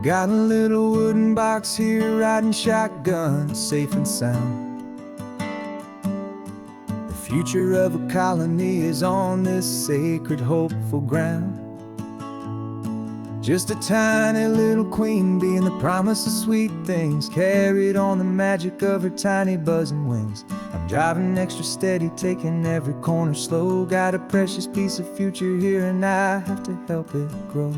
Got a little wooden box here, riding shotgun, safe and sound. The future of a colony is on this sacred, hopeful ground. Just a tiny little queen bee and the promise of sweet things, carried on the magic of her tiny buzzing wings. I'm driving extra steady, taking every corner slow. Got a precious piece of future here and I have to help it grow.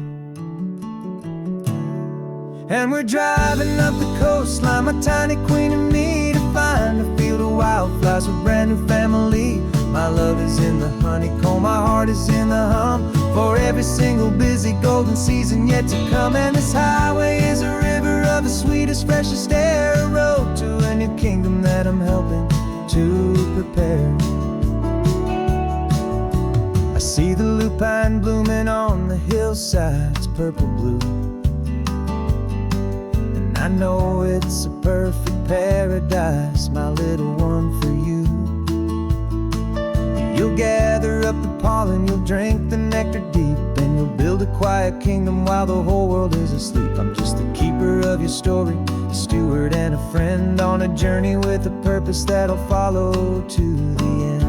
And we're driving up the coastline, my tiny queen and me, to find a field of wildflowers with brand new family. My love is in the honeycomb, my heart is in the hum, for every single busy golden season yet to come. And this highway is a river of the sweetest, freshest air, a road to a new kingdom that I'm helping to prepare. I see the lupine blooming on the hillsides, purple blue, and I know it's a perfect paradise, my little one, for you. You'll gather up the pollen, you'll drink the nectar deep, and you'll build a quiet kingdom while the whole world is asleep. I'm just the keeper of your story, a steward and a friend, on a journey with a purpose that'll follow to the end.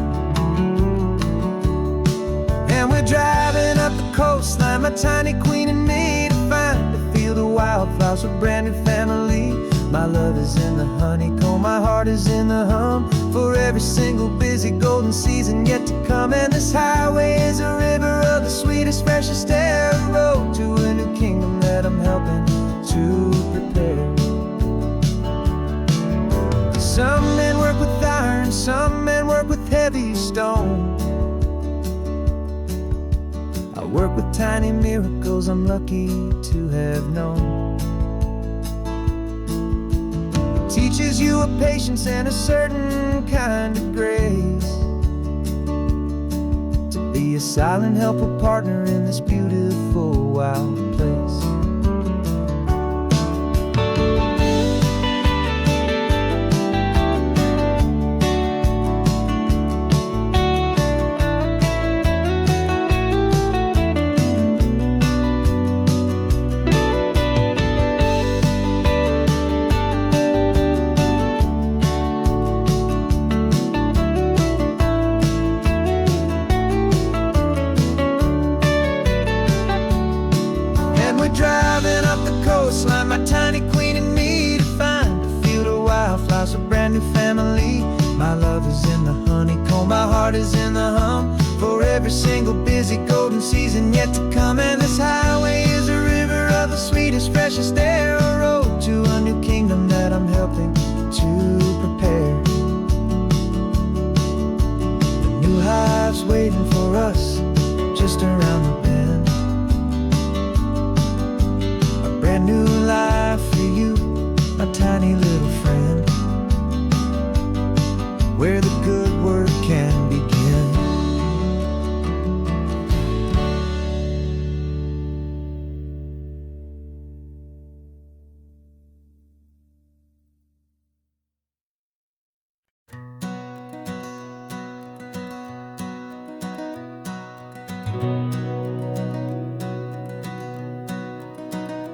And we're driving up the coastline, my tiny queen and me, to find a field of wildflowers with brand new family. My love is in the honeycomb, my heart is in the hum, for every single busy golden season yet to come. And this highway is a river of the sweetest, freshest air, a road to a new kingdom that I'm helping to prepare. Some men work with iron, some men work with heavy stone. I work with tiny miracles I'm lucky to have known. Teaches you a patience and a certain kind of grace, to be a silent, helpful partner in this beautiful, wild place. Driving up the coastline, my tiny queen and me, to find a field of wildflowers, a brand new family. My love is in the honeycomb, my heart is in the hum, for every single busy golden season yet to come. And this highway is a river of the sweetest, freshest air, a road to a new kingdom that I'm helping to prepare. The new hive's waiting for us just around the bend. Brand new life for you, my tiny little friend, where the good work can begin.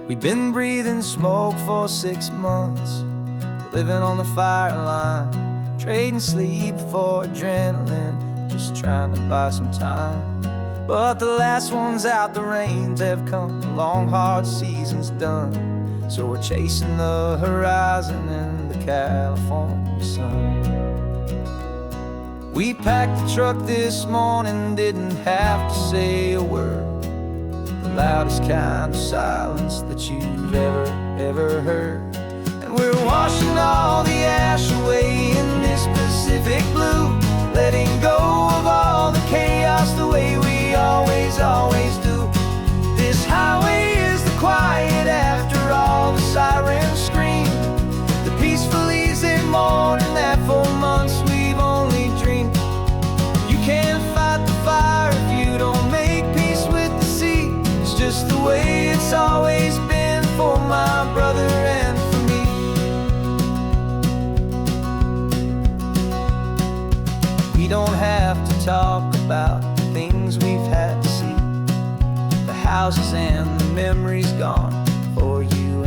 We've been breathing smoke for 6 months, living on the fire line, trading sleep for adrenaline, just trying to buy some time. But the last one's out, the rains have come, the long hard season's done, so we're chasing the horizon in the California sun. We packed the truck this morning, didn't have to say a word, the loudest kind of silence that you've ever heard. And we're washing all the ash away in this Pacific blue, letting go of all the chaos the way we always do. This highway is the quiet after all the sirens scream, the peaceful easy morning that for months we've only dreamed. You can't fight the fire if you don't make peace with the sea. It's just the way it's always been for my brother and for me. We don't have to talk about the things we've had to see, the houses and the memories gone for you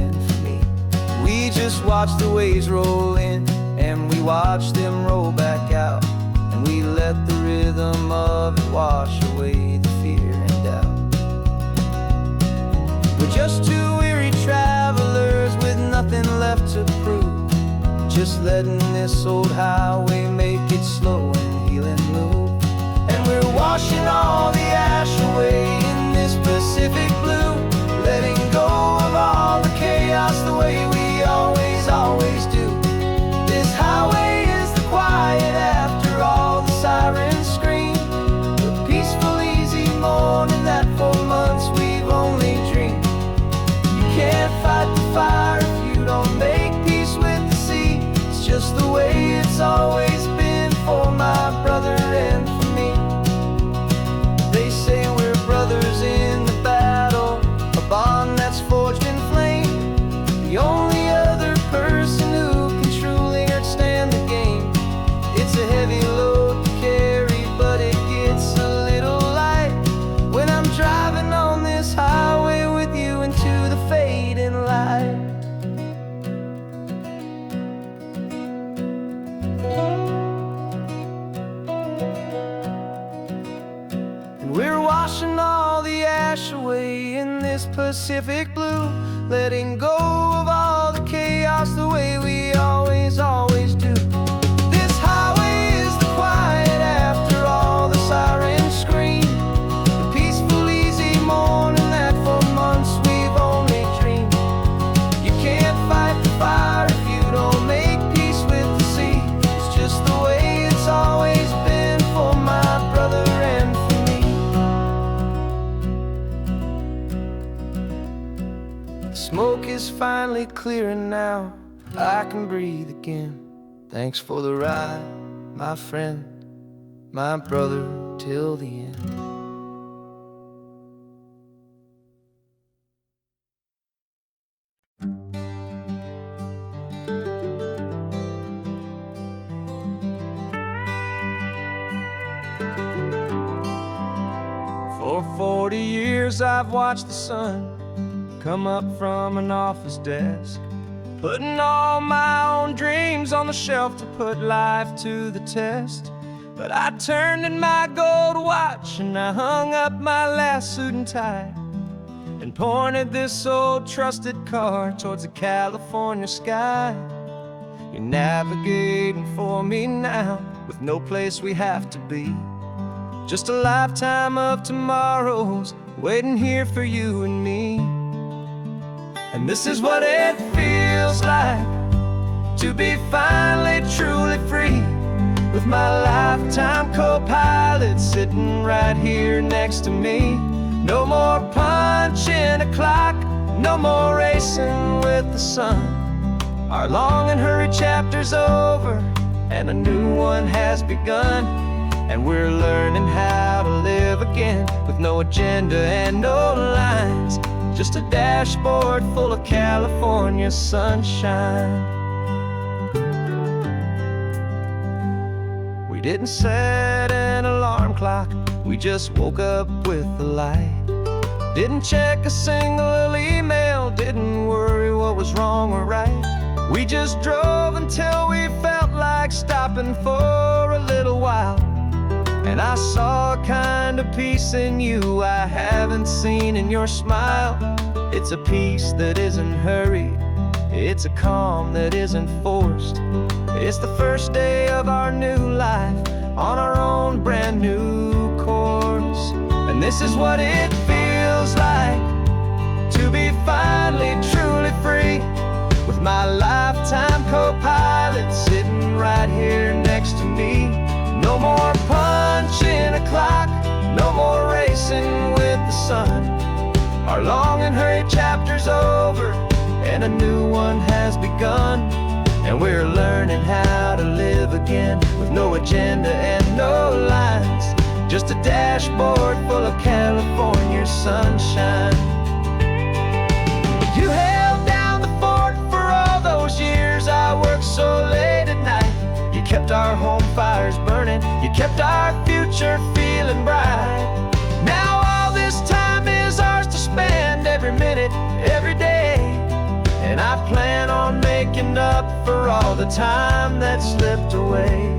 just watch the waves roll in, and we watch them roll back out, and we let the rhythm of it wash away the fear and doubt. We're just two weary travelers with nothing left to prove, just letting this old highway make its slow and healing move. And we're washing all the ash away in this Pacific blue, letting go of all the chaos the way we always, always do. This highway is the quiet after all the sirens scream, the peaceful, easy morning that for months we've only dreamed. You can't fight the fire if you don't make peace with the sea. It's just the way it's always been for my brother and for me. They say we're brothers in the battle, a bond that's forged in flame. The only other person who can truly understand the game. It's a heavy load to carry, but it gets a little light when I'm driving on this highway with you into the fading light. We're washing all the ash away in this Pacific blue, letting go of all the chaos the way we always, always do. This highway is the quiet after all the sirens scream, the peaceful, easy morning that for months we've only dreamed. You can't fight the fire if you don't make peace with the sea. It's just the way it's always been for my brother and for me. The smoke is finally clearing now, I can breathe again. Thanks for the ride, my friend, my brother, till the end. For 40 years I've watched the sun come up from an office desk, putting all my own dreams on the shelf to put life to the test. But I turned in my gold watch and I hung up my last suit and tie, and pointed this old trusted car towards the California sky. You're navigating for me now with no place we have to be, just a lifetime of tomorrows waiting here for you and me. And this is what it feels like to be finally truly free, with my lifetime co-pilot sitting right here next to me. No more punching a clock, no more racing with the sun. Our long and hurried chapter's over and a new one has begun. And we're learning how to live again with no agenda and no lines, just a dashboard full of California sunshine. We didn't set an alarm clock, we just woke up with the light. Didn't check a single email, didn't worry what was wrong or right. We just drove until we felt like stopping for a little while. And I saw a kind of peace in you I haven't seen in your smile. It's a peace that isn't hurried, it's a calm that isn't forced. It's the first day of our new life on our own brand new course. And this is what it feels like to be finally truly free, with my lifetime co-pilot sitting right here next to me. No more punching a clock, no more racing with the sun. Our long and hurried chapter's over and a new one has begun. And we're learning how to live again with no agenda and no lines, just a dashboard full of California sunshine. You held down the fort for all those years I worked so late at night. You kept our home fires burning, you kept our future feeling bright. Now all this time is ours to spend, every minute, every day. And I plan plan on making up for all the time that slipped away.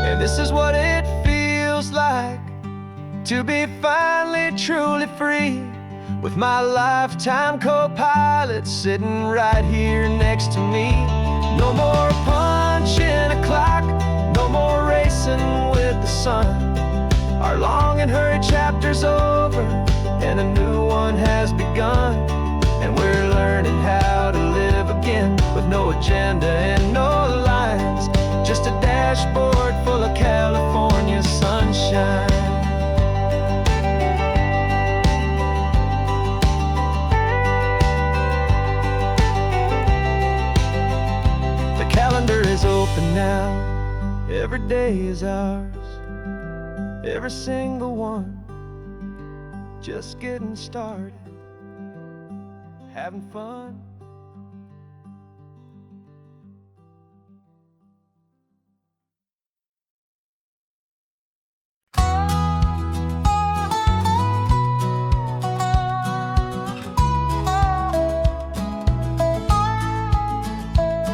And this is what it feels like to be finally truly free, with my lifetime co-pilot sitting right here next to me. No more punching a clock, no more racing with the sun. Our long and hurried chapter's over, and a new one has begun. And we're learning how to live again, with no agenda and no lines, just a dashboard full of California sunshine. Calendar is open now, every day is ours, every single one, just getting started, having fun.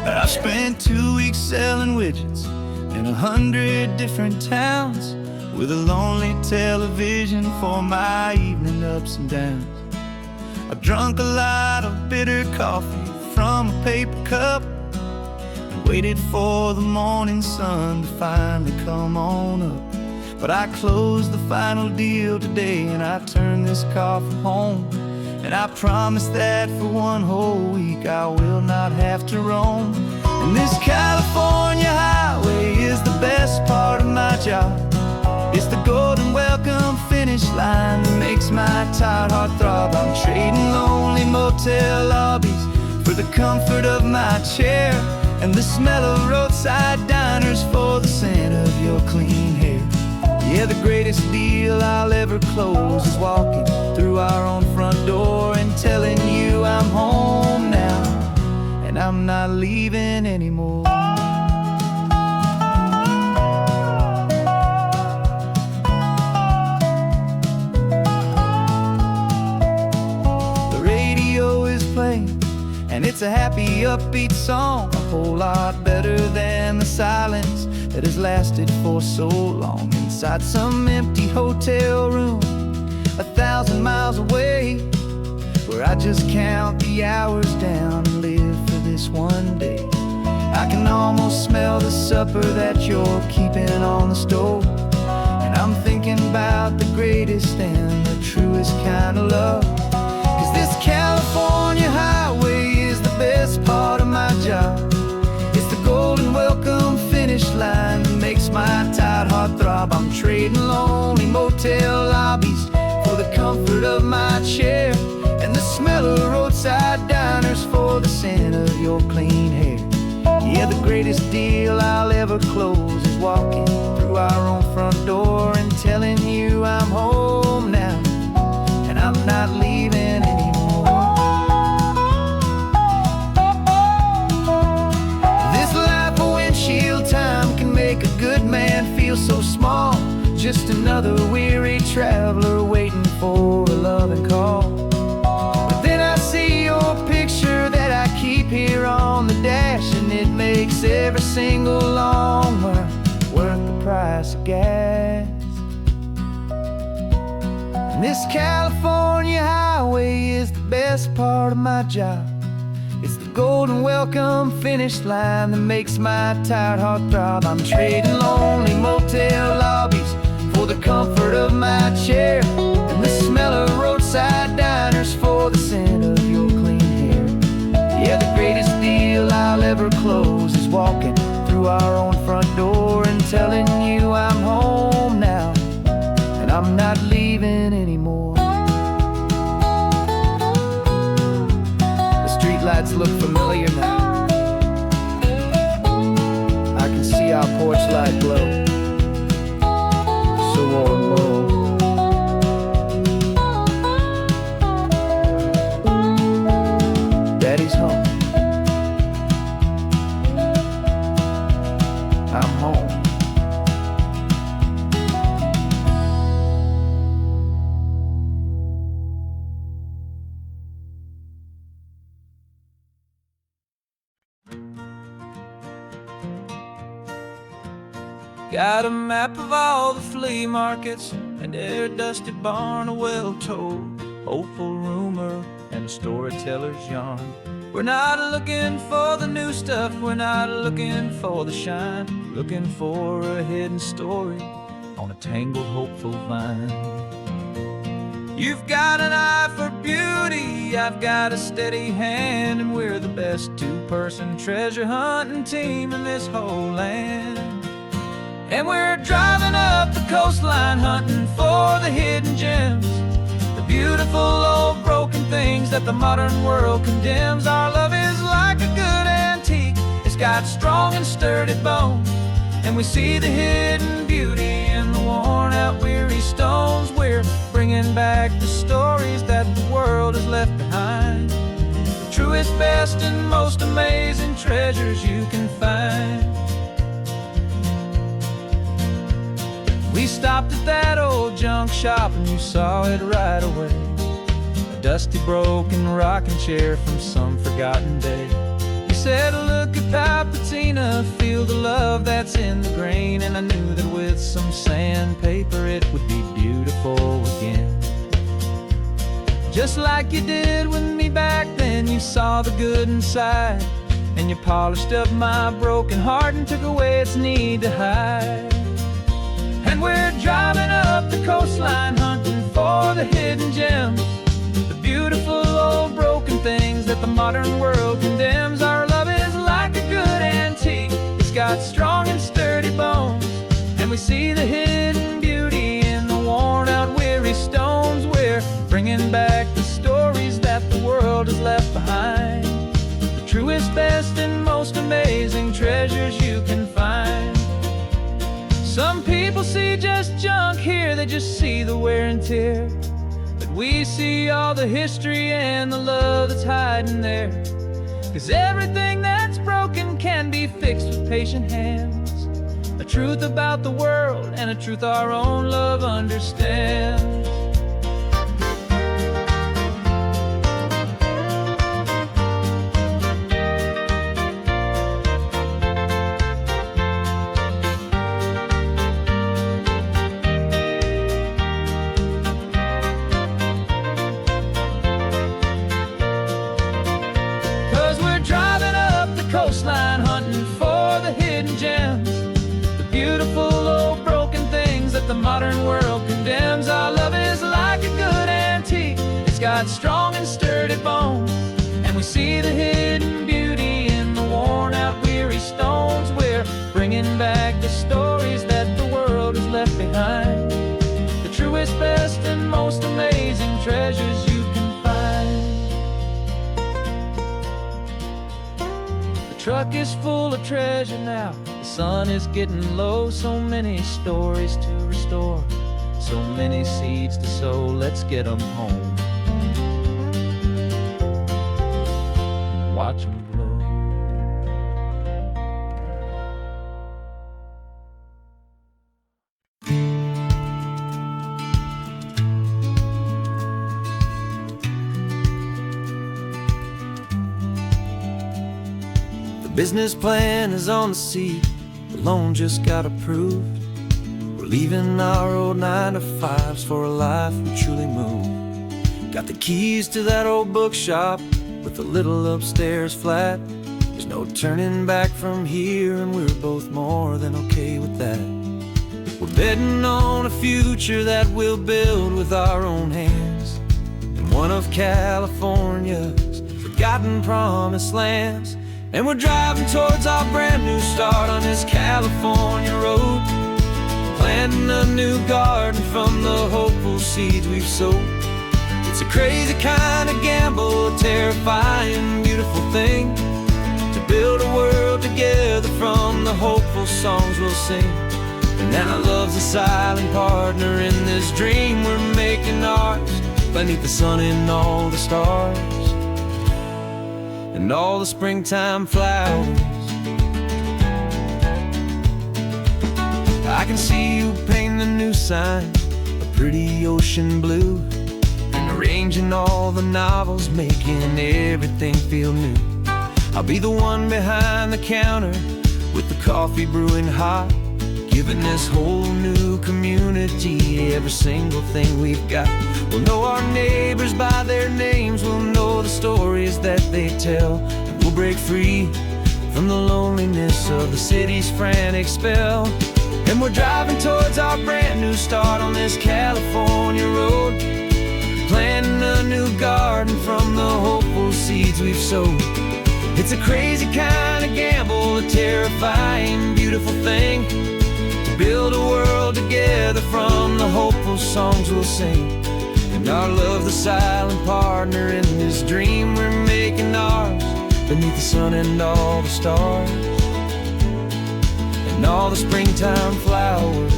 I spent 2 weeks selling widgets in 100 different towns, with a lonely television for my evening ups and downs. I drank a lot of bitter coffee from a paper cup, and waited for the morning sun to finally come on up. But I closed the final deal today, and I turned this car from home. And I promise that for one whole week I will not have to roam. And this California highway is the best part of my job. It's the golden welcome finish line that makes my tired heart throb. I'm trading lonely motel lobbies for the comfort of my chair, and the smell of roadside diners for the scent of your clean hair. Yeah, the greatest deal I'll ever close is walking through our own front door and telling you I'm home now, and I'm not leaving anymore. The radio is playing, and it's a happy, upbeat song, a whole lot better than the silence that has lasted for so long. Inside some empty hotel room 1,000 miles away, where I just count the hours down and live for this one day. I can almost smell the supper that you're keeping on the stove, and I'm thinking about the greatest and the truest kind of love. 'Cause this California highway is the best part of my job. It's the golden welcome finish line that makes my tired heart throb. I'm trading lonely motel lobbies for the comfort of my chair, and the smell of roadside diners for the scent of your clean hair. Yeah, the greatest deal I'll ever close is walking through our own front door and telling you I'm home now, and I'm not leaving anymore. This life of windshield time can make a good man feel so small, just another weary traveler waiting for a loving call. But then I see your picture that I keep here on the dash, and it makes every single long mile worth the price of gas. And this California highway is the best part of my job. It's the golden welcome finish line that makes my tired heart throb. I'm trading lonely motel lobbies for the comfort of my chair, and the smell of roadside diners for the scent of your clean hair. Yeah, the greatest deal I'll ever close is walking through our own front door and telling you I'm home now, and I'm not leaving anymore. The streetlights look familiar now. I can see our porch light glow, so warm, low. Daddy's home. I'm home. got a map of all the flea markets and their dusty barn, a well-told hopeful rumor and a storyteller's yarn. We're not looking for the new stuff, we're not looking for the shine, looking for a hidden story on a tangled hopeful vine. You've got an eye for beauty, I've got a steady hand, and we're the best two-person treasure hunting team in this whole land. And we're driving up the coastline hunting for the hidden gems, the beautiful old broken things that the modern world condemns. Our love is like a good antique, it's got strong and sturdy bones, and we see the hidden beauty in the worn out weary stones. We're bringing back the stories that the world has left behind, the truest, best, and most amazing treasures you can find. We stopped at that old junk shop and you saw it right away, a dusty broken rocking chair from some forgotten day. You said, look at Papatina, feel the love that's in the grain, and I knew that with some sandpaper it would be beautiful again. Just like you did with me back then, you saw the good inside, and you polished up my broken heart and took away its need to hide. And we're driving up the coastline hunting for the hidden gems, the beautiful old broken things that the modern world condemns. Our love is like a good antique, it's got strong and sturdy bones, and we see the hidden beauty in the worn out weary stones. We're bringing back the stories that the world has left behind, the truest, best, and most amazing treasures you can find. Some people see just junk here, they just see the wear and tear, but we see all the history and the love that's hiding there. 'Cause everything that's broken can be fixed with patient hands, a truth about the world and a truth our own love understands. Coastline hunting for the hidden gems, the beautiful old broken things that the modern world condemns. Our love is like a good antique, it's got strong and sturdy bones, and we see the hidden beauty in the worn out weary stones. We're bringing back the stories that the world has left behind, the truest, best, and most amazing treasures you can find. The truck is full of treasure now, the sun is getting low, so many stories to restore, so many seeds to sow. Let's get them home, watch them blow. Business plan is on the seat, the loan just got approved. We're leaving our old 9-to-5s for a life we truly move. Got the keys to that old bookshop with the little upstairs flat. There's no turning back from here, and we're both more than okay with that. We're betting on a future that we'll build with our own hands, in one of California's forgotten promised lands. And we're driving towards our brand new start on this California road, planting a new garden from the hopeful seeds we've sowed. It's a crazy kind of gamble, a terrifying, beautiful thing, to build a world together from the hopeful songs we'll sing. And now love's a silent partner in this dream we're making ours, beneath the sun and all the stars and all the springtime flowers. I can see you painting a new sign, a pretty ocean blue, and arranging all the novels, making everything feel new. I'll be the one behind the counter with the coffee brewing hot, giving this whole new community every single thing we've got. We'll know our neighbors by their names, we'll know the stories that they tell, and we'll break free from the loneliness of the city's frantic spell. And we're driving towards our brand new start on this California road, planting a new garden from the hopeful seeds we've sowed. It's a crazy kind of gamble, a terrifying, beautiful thing, to build a world together from the hopeful songs we'll sing. And our love, the silent partner in this dream we're making ours, beneath the sun and all the stars, and all the springtime flowers.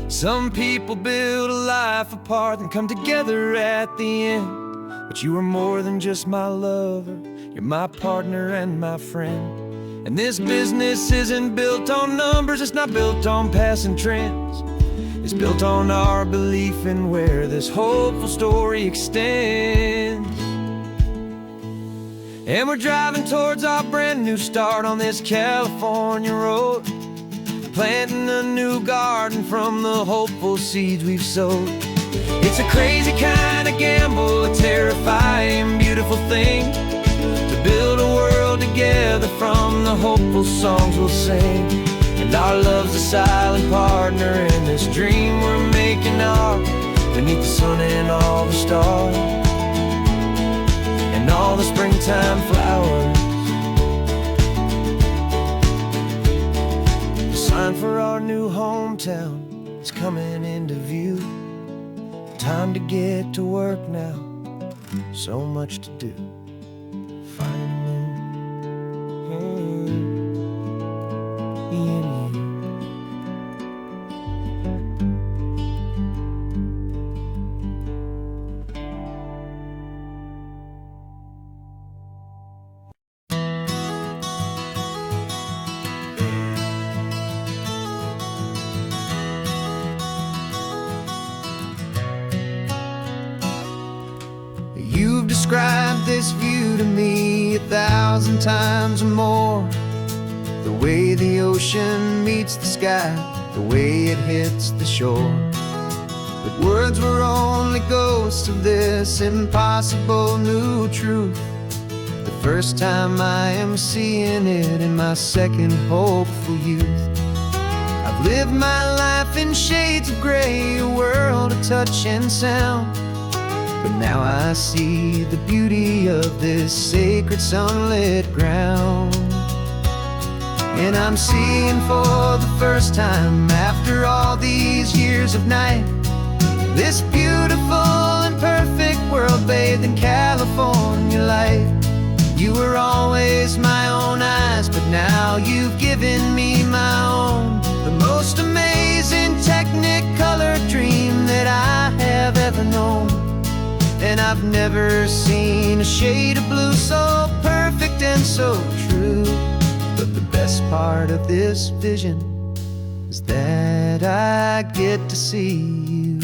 Some people build a life apart and come together at the end, but you are more than just my lover, you're my partner and my friend. And this business isn't built on numbers, it's not built on passing trends. It's built on our belief in where this hopeful story extends. And we're driving towards our brand new start on this California road, planting a new garden from the hopeful seeds we've sowed. It's a crazy kind of gamble, a terrifying, beautiful thing, to build a world together from the hopeful songs we'll sing. And our love's a silent partner in this dream we're making ours, beneath the sun and all the stars, and all the springtime flowers. The sign for our new hometown is coming into view. Time to get to work now, so much to do. Finding in you. You've described this view to me 1,000 times or more. The way the ocean meets the sky, the way it hits the shore. But words were only ghosts of this impossible new truth. The first time I am seeing it in my second hopeful youth. I've lived my life in shades of gray, a world of touch and sound. But now I see the beauty of this sacred sunlit ground. And I'm seeing for the first time, after all these years of night, this beautiful and perfect world bathed in California light. You were always my own eyes, but now you've given me my own, the most amazing technicolor dream that I have ever known. And I've never seen a shade of blue so perfect and so true. But the best part of this vision is that I get to see you.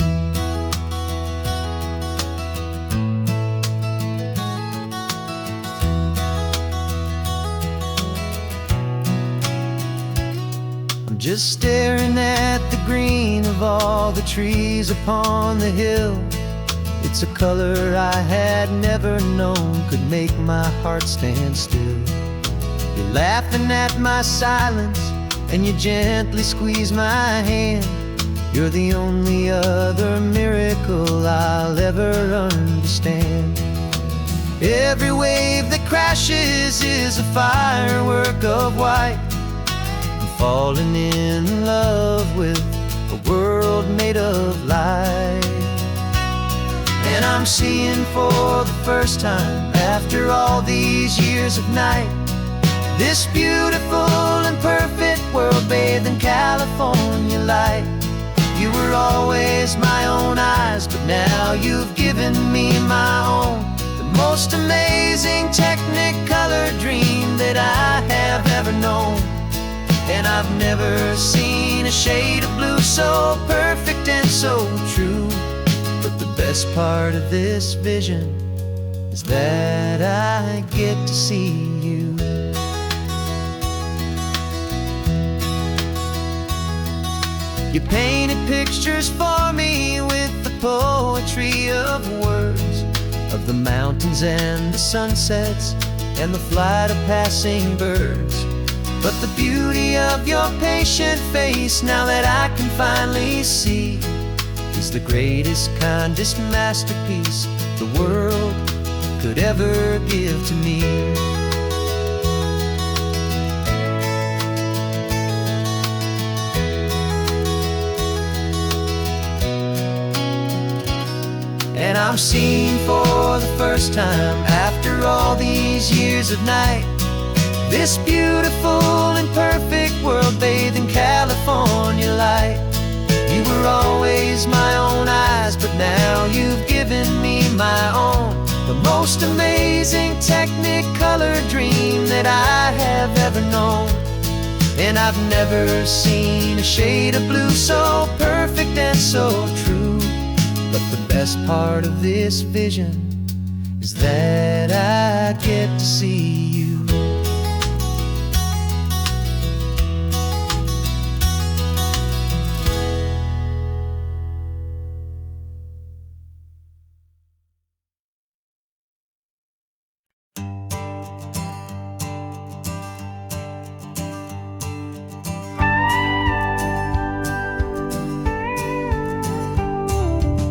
I'm just staring at the green of all the trees upon the hill. It's a color I had never known could make my heart stand still. You're laughing at my silence, and you gently squeeze my hand. You're the only other miracle I'll ever understand. Every wave that crashes is a firework of white. I'm falling in love with a world made of light. And I'm seeing for the first time, after all these years of night, this beautiful and perfect world bathed in California light. You were always my own eyes, but now you've given me my own, the most amazing technicolor dream that I have ever known. And I've never seen a shade of blue so perfect and so true. But the best part of this vision is that I get to see you. You painted pictures for me with the poetry of words, of the mountains and the sunsets and the flight of passing birds. But the beauty of your patient face, now that I can finally see, is the greatest, kindest masterpiece the world could ever give to me. And I'm seeing for the first time, after all these years of night, this beautiful and perfect world bathed in California light. You were always my own eyes, but now you've given me my own, the most amazing technicolor dream that I have ever known. And I've never seen a shade of blue so perfect and so true. But the best part of this vision is that I get to see you.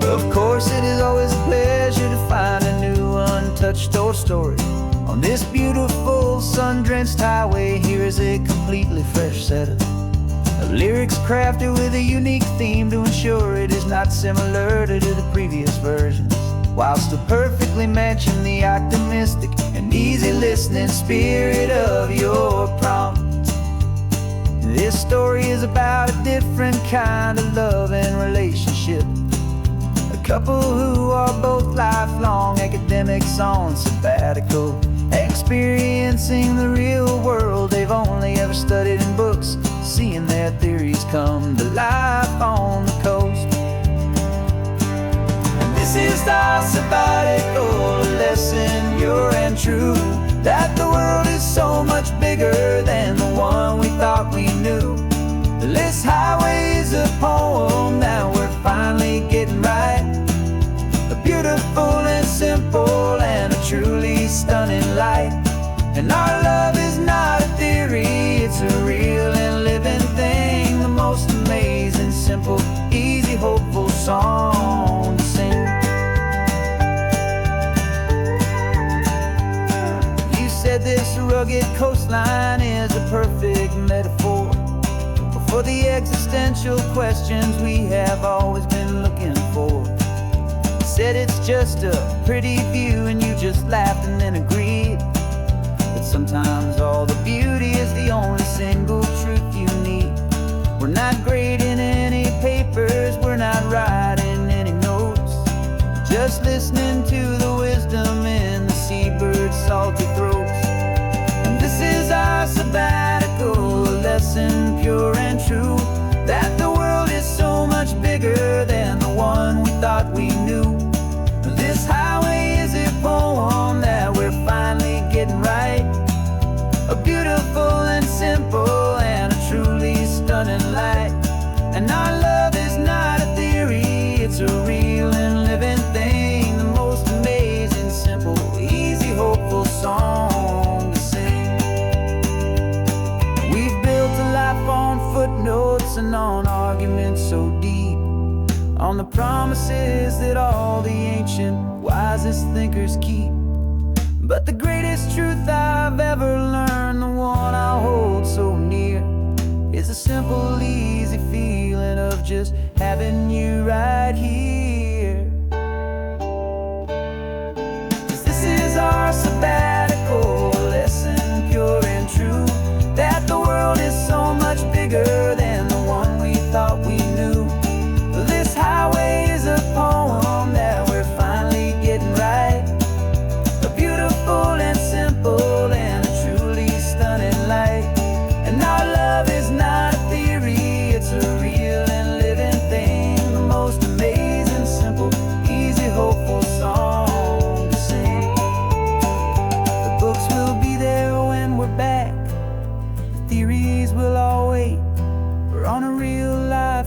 Of course, it is always a pleasure to find a new untouched old story. On this beautiful sun-drenched highway, here is a completely fresh set of lyrics crafted with a unique theme to ensure it is not similar to the previous versions, while still perfectly matching the optimistic and easy listening spirit of your prompt. This story is about a different kind of love and relationship. A couple who are both lifelong academics on sabbatical, experiencing the real world they've only ever studied in books, seeing their theories come to life on the coast. And this is our sabbatical lesson, pure and true, that the world is so much bigger than the one we thought we knew. This highway is a poem that we're finally getting right, a beautiful and simple and a truly stunning light. And our love is not a theory, it's a real and living thing, the most amazing, simple, easy, hopeful song to sing. You said this rugged coastline is a perfect metaphor for the existential questions we have always been looking for. Said it's just a pretty view and you just laughed and then agreed. But sometimes all the beauty is the only single truth you need. We're not grading any papers, we're not writing any notes, just listening to the wisdom in the seabird's salty throats. And this is our sabbatical lesson, pure and true, that the world is so much bigger than the one we thought we knew. This highway is a poem that we're finally getting right, a beautiful and simple and a truly stunning light. And our love is not a theory, it's a real and living thing, the most amazing, simple, easy, hopeful song to sing. We've built a life on footnotes and on arguments so deep, on the promises that all the ancient, wisest thinkers keep. But the greatest truth I've ever learned, the one I hold so near, is a simple, easy feeling of just having you right here. 'Cause this is our sabbatical lesson, pure and true, that the world is so much bigger than the one we thought we knew. This highway is a poem that we're finally getting right, a beautiful and simple and a truly stunning light. And our love is not a theory, it's a real and living thing, the most amazing,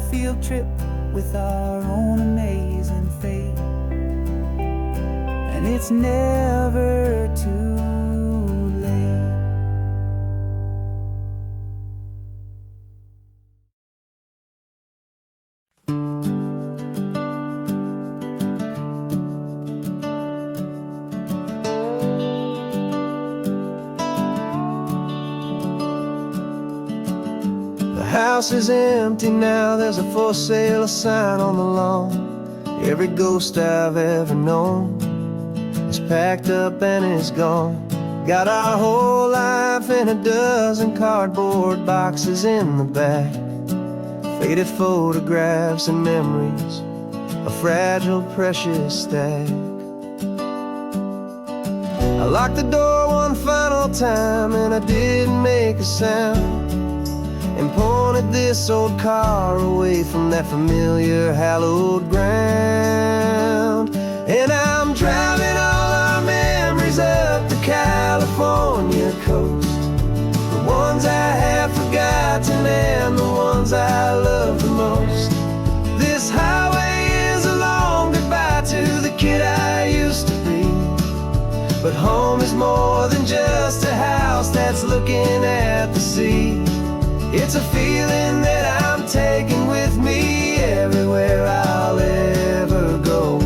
field trip with our own amazing fate. And it's never too late. The house is empty now, there's a for sale sign on the lawn. Every ghost I've ever known is packed up and is gone. Got our whole life in a dozen cardboard boxes in the back. Faded photographs and memories, a fragile, precious stack. I locked the door one final time and I didn't make a sound, and pointed this old car away from that familiar hallowed ground. And I'm driving all our memories up the California coast, the ones I have forgotten and the ones I love the most. This highway is a long goodbye to the kid I used to be, but home is more than just a house that's looking at the sea. It's a feeling that I'm taking with me everywhere I'll ever go.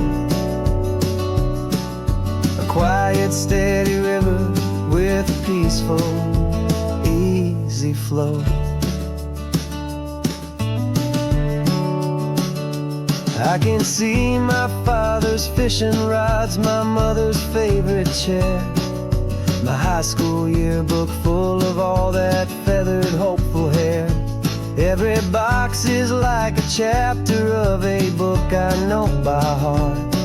A quiet, steady river with a peaceful, easy flow. I can see my father's fishing rods, my mother's favorite chair, my high school yearbook full of all that feathered, hopeful hair. Every box is like a chapter of a book I know by heart,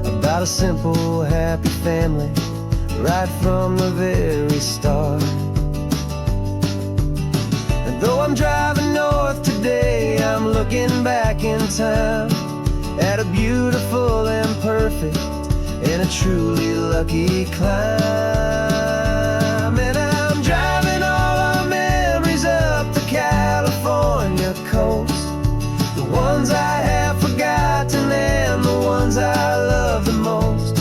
about a simple, happy family right from the very start. And though I'm driving north today, I'm looking back in time at a beautiful and perfect and a truly lucky climb. And I'm driving all our memories up the California coast, the ones I have forgotten and the ones I love the most.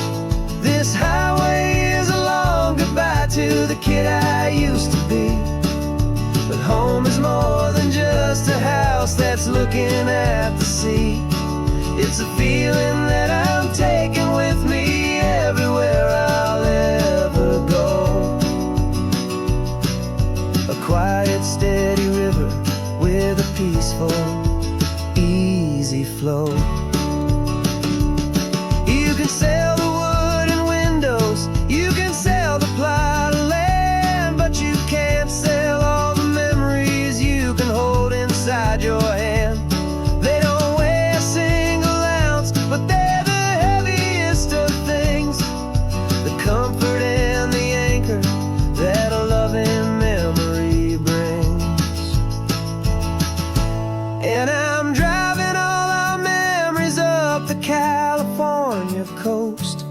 This highway is a long goodbye to the kid I used to be, but home is more than just a house that's looking at the sea. It's a feeling that I'm taking with me everywhere I'll ever go. A quiet, steady river with a peaceful, easy flow. You can sell the wood and windows, you can sell the plot of land, but you can't sell all the memories you can hold inside your hand. They don't weigh a single ounce, but they're the heaviest of things, the comfort and the anchor that a loving memory brings. And I'm driving all our memories up the California coast,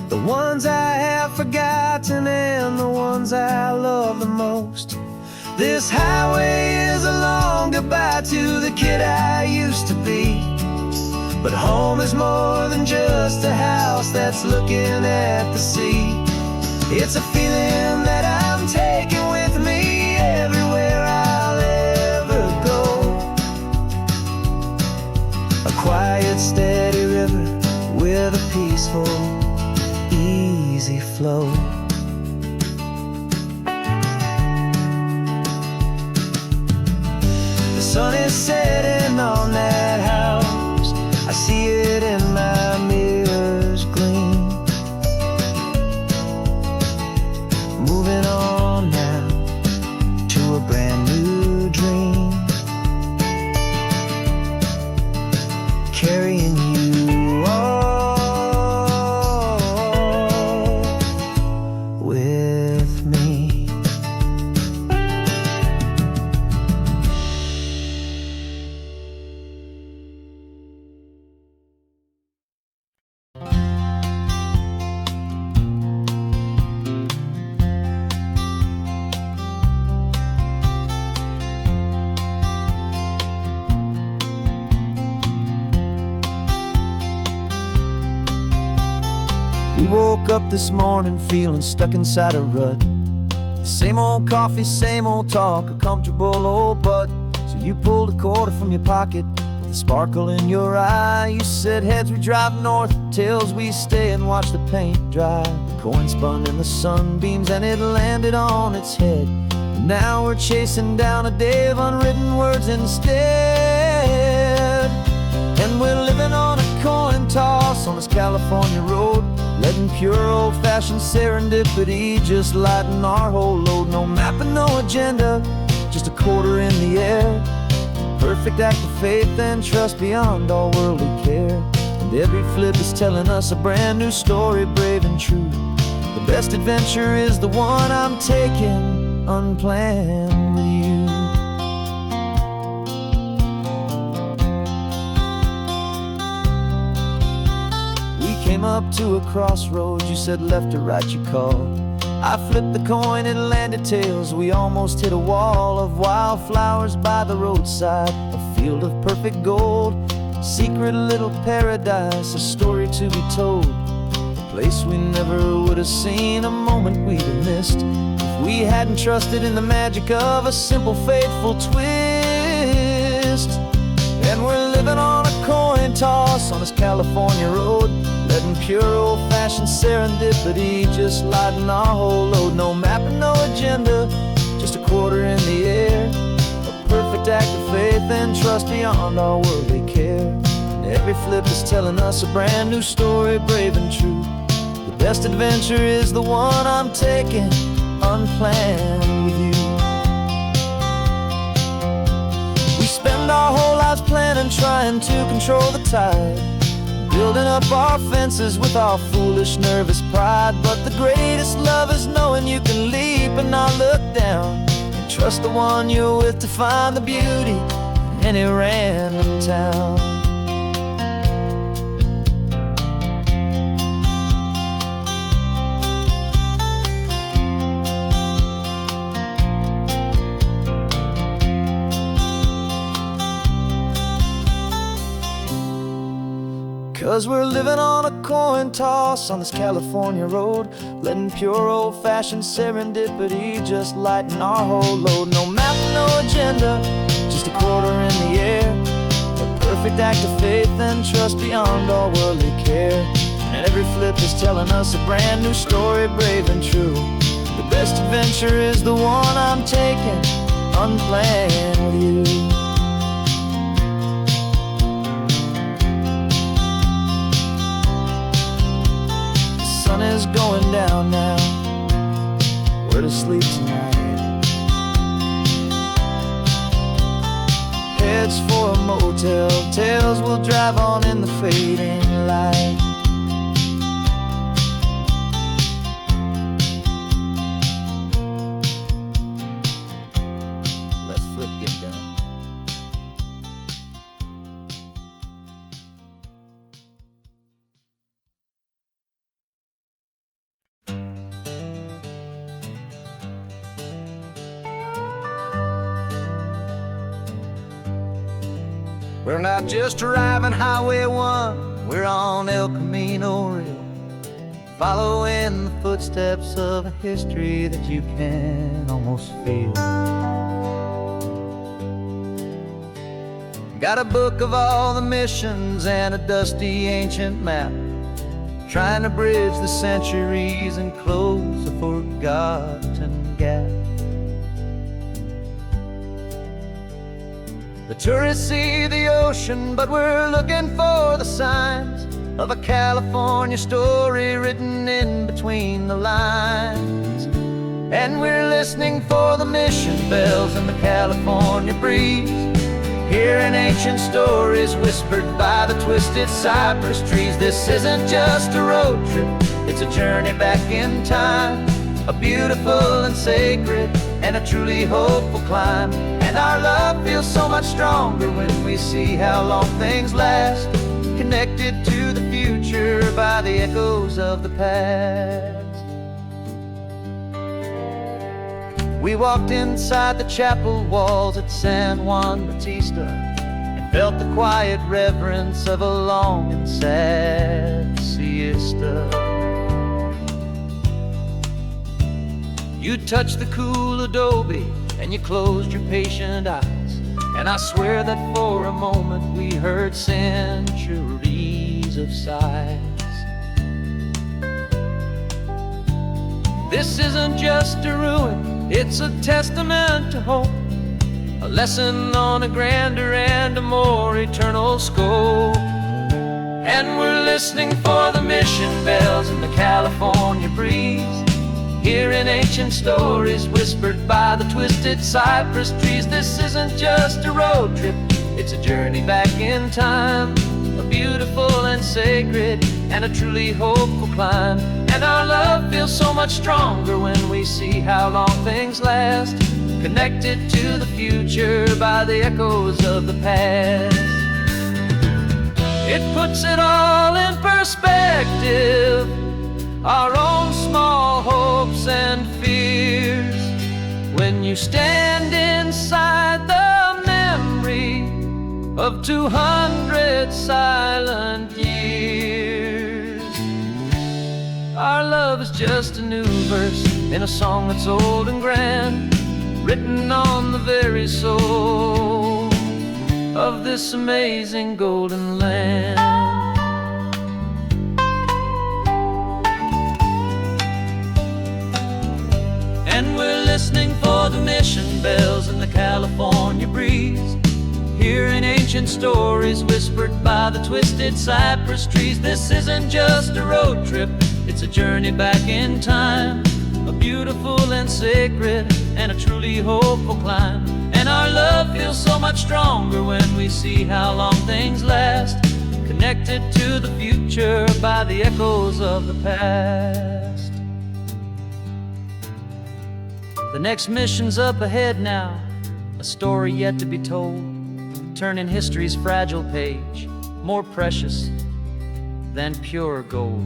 the ones I have forgotten and the ones I love the most. This highway is a long goodbye to the kid I used to be, but home is more than just a house that's looking at the sea. It's a feeling that I'm taking with me everywhere I'll ever go. A quiet, steady river with a peaceful, easy flow. The sun is setting on that house, I see it in my mirror's gleam. Moving on now to a brand new dream, carrying you all with me. We woke up this morning feeling stuck inside a rut. Same old coffee, same old talk, a comfortable old butt. So you pulled a quarter from your pocket with a sparkle in your eye. You said, heads we drive north, tails we stay and watch the paint dry. The coin spun in the sunbeams and it landed on its head. And now we're chasing down a day of unwritten words instead. And we're living on a coin toss on this California road, letting pure old-fashioned serendipity just lighten our whole load. No map and no agenda, just a quarter in the air. Perfect act of faith and trust beyond all worldly care. And every flip is telling us a brand new story, brave and true. The best adventure is the one I'm taking unplanned with you. Came up to a crossroads, you said left or right you called. I flipped the coin, it landed tails. We almost hit a wall of wildflowers by the roadside, a field of perfect gold, secret little paradise, a story to be told. A place we never would have seen, a moment we'd have missed if we hadn't trusted in the magic of a simple, faithful twist. And we're living on a coin toss on this California road, letting pure old-fashioned serendipity just lighten our whole load. No map and no agenda, just a quarter in the air. A perfect act of faith and trust beyond all worldly care. And every flip is telling us a brand new story, brave and true. The best adventure is the one I'm taking unplanned with you. We spend our whole lives planning, trying to control the tide, building up our fences with our foolish, nervous pride. But the greatest love is knowing you can leap and not look down, and trust the one you're with to find the beauty in any random town. 'Cause we're living on a coin toss on this California road, letting pure old-fashioned serendipity just lighten our whole load. No map, no agenda, just a quarter in the air. A perfect act of faith and trust beyond all worldly care. And every flip is telling us a brand new story, brave and true. The best adventure is the one I'm taking unplanned with you. Sun is going down now, we're to sleep tonight. Heads for a motel, tails will drive on in the fading light. Let's flip get done. We're not just driving Highway 1, we're on El Camino Real, following the footsteps of a history that you can almost feel. Got a book of all the missions and a dusty ancient map, trying to bridge the centuries and close a forgotten gap. The tourists see the ocean, but we're looking for the signs of a California story written in between the lines. And we're listening for the mission bells in the California breeze, hearing ancient stories whispered by the twisted cypress trees. This isn't just a road trip, it's a journey back in time, a beautiful and sacred and a truly hopeful climb. And our love feels so much stronger when we see how long things last, connected to the future by the echoes of the past. We walked inside the chapel walls at San Juan Bautista and felt the quiet reverence of a long and sad siesta. You touched the cool adobe and you closed your patient eyes, and I swear that for a moment we heard centuries of sighs. This isn't just a ruin, it's a testament to hope, a lesson on a grander and a more eternal scope. And we're listening for the mission bells in the California breeze, hearing ancient stories whispered by the twisted cypress trees. This isn't just a road trip, it's a journey back in time, a beautiful and sacred and a truly hopeful climb. And our love feels so much stronger when we see how long things last, connected to the future by the echoes of the past. It puts it all in perspective, our own small hopes and fears, when you stand inside the memory of 200 silent years. Our love is just a new verse in a song that's old and grand, written on the very soul of this amazing golden land. And we're listening for the mission bells in the California breeze, hearing ancient stories whispered by the twisted cypress trees. This isn't just a road trip, it's a journey back in time, a beautiful and sacred and a truly hopeful climb. And our love feels so much stronger when we see how long things last, connected to the future by the echoes of the past. The next mission's up ahead now, a story yet to be told, turning history's fragile page more precious than pure gold.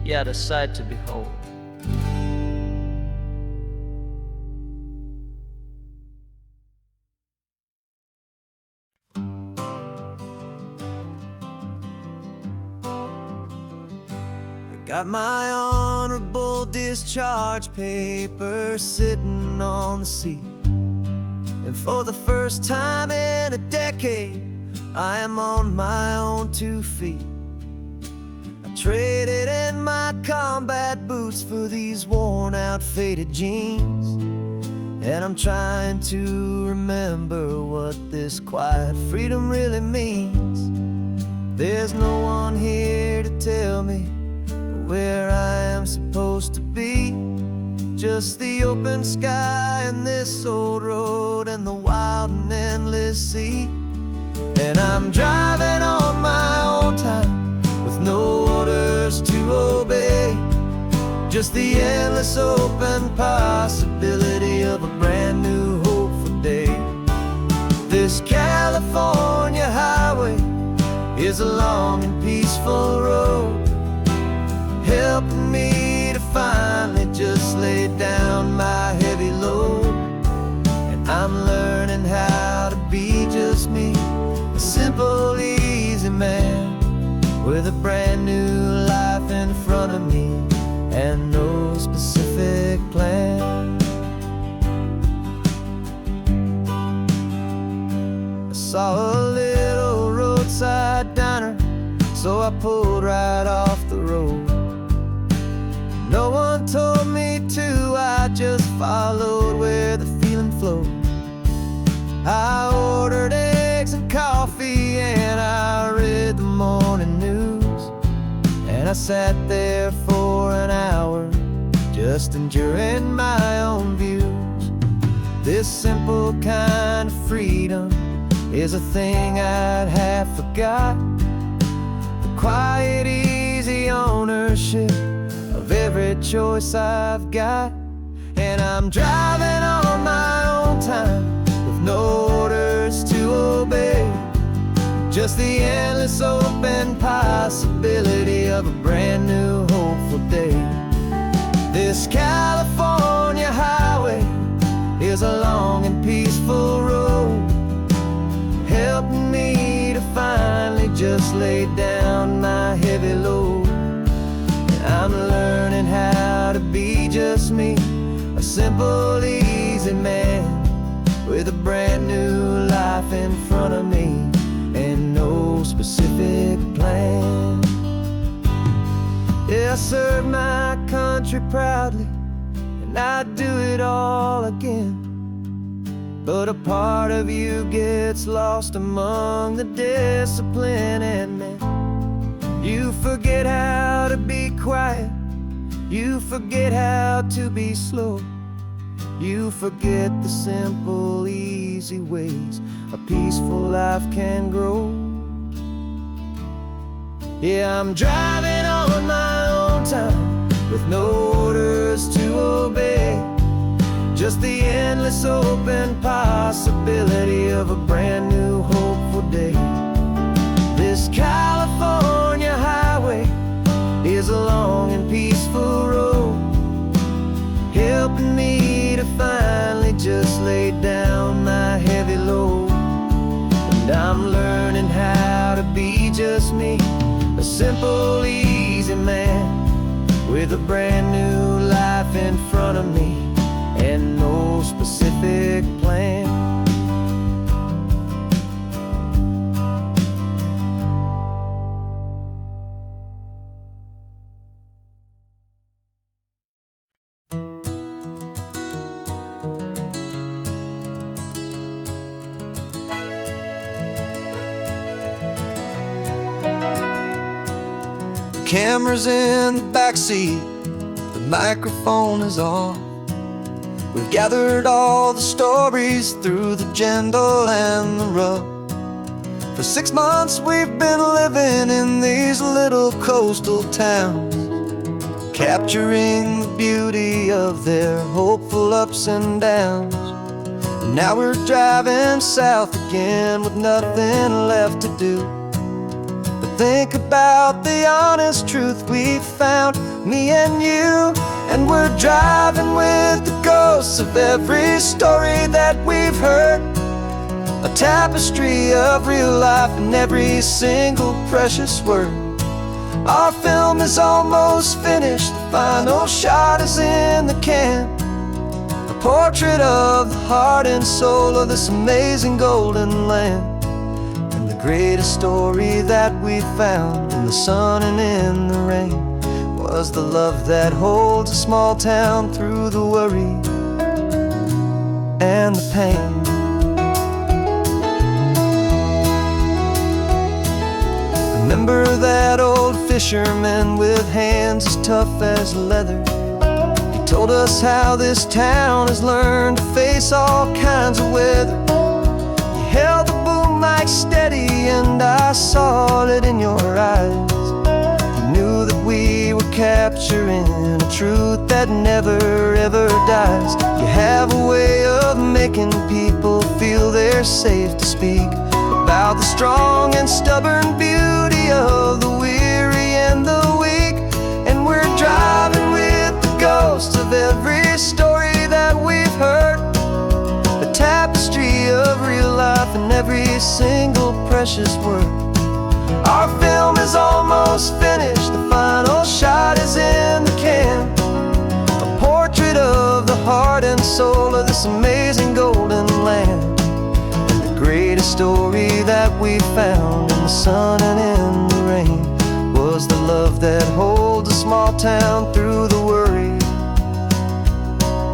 Yet a sight to behold. Got my honorable discharge paper sitting on the seat, and for the first time in a decade I am on my own 2 feet. I traded in my combat boots for these worn out faded jeans, and I'm trying to remember what this quiet freedom really means. There's no one here to tell me where I am supposed to be, just the open sky and this old road and the wild and endless sea. And I'm driving on my own time with no orders to obey, just the endless open possibility of a brand new hopeful day. This California highway is a long and peaceful road, helping me to finally just lay down my heavy load. And I'm learning how to be just me, a simple, easy man with a brand new life in front of me and no specific plan. I saw a little roadside diner, so I pulled right off the road. No one told me to, I just followed where the feeling flowed. I ordered eggs and coffee and I read the morning news, and I sat there for an hour just enjoying my own views. This simple kind of freedom is a thing I'd have forgot, the quiet, easy ownership of every choice I've got. And I'm driving on my own time with no orders to obey, just the endless open possibility of a brand new hopeful day. This California highway is a long and peaceful road, helping me to finally just lay down my heavy load. I'm learning how to simple, easy man with a brand new life in front of me and no specific plan. Yeah, I serve my country proudly, and I'd do it all again. But a part of you gets lost among the discipline, and man, you forget how to be quiet, you forget how to be slow, you forget the simple, easy ways a peaceful life can grow. Yeah, I'm driving on my own time with no orders to obey, just the endless open possibility of a brand new hopeful day. This California highway is a long and peaceful road, helping me to finally just lay down my heavy load. And I'm learning how to be just me, a simple, easy man with a brand new life in front of me and no specific plan. The camera's in the backseat, the microphone is on. We've gathered all the stories through the gentle and the rough. For 6 months we've been living in these little coastal towns, capturing the beauty of their hopeful ups and downs. And now we're driving south again with nothing left to do but think about the honest truth we've found, me and you. And we're driving with the ghosts of every story that we've heard, a tapestry of real life in every single precious word. Our film is almost finished, the final shot is in the can, a portrait of the heart and soul of this amazing golden land. And the greatest story that we found in the sun and in the rain was the love that holds a small town through the worry and the pain. Remember that old fisherman with hands as tough as leather? He told us how this town has learned to face all kinds of weather. You held the boom mic steady and I saw it in your eyes. Knew that we were capturing a truth that never ever dies. You have a way of making people feel they're safe to speak about the strong and stubborn beauty of the weary and the weak. And we're driving with the ghosts of every story that we've heard, a tapestry of real life in every single precious word. Our film is almost finished, the final shot is in the can, a portrait of the heart and soul of this amazing golden land. And the greatest story that we found in the sun and in the rain was the love that holds a small town through the worry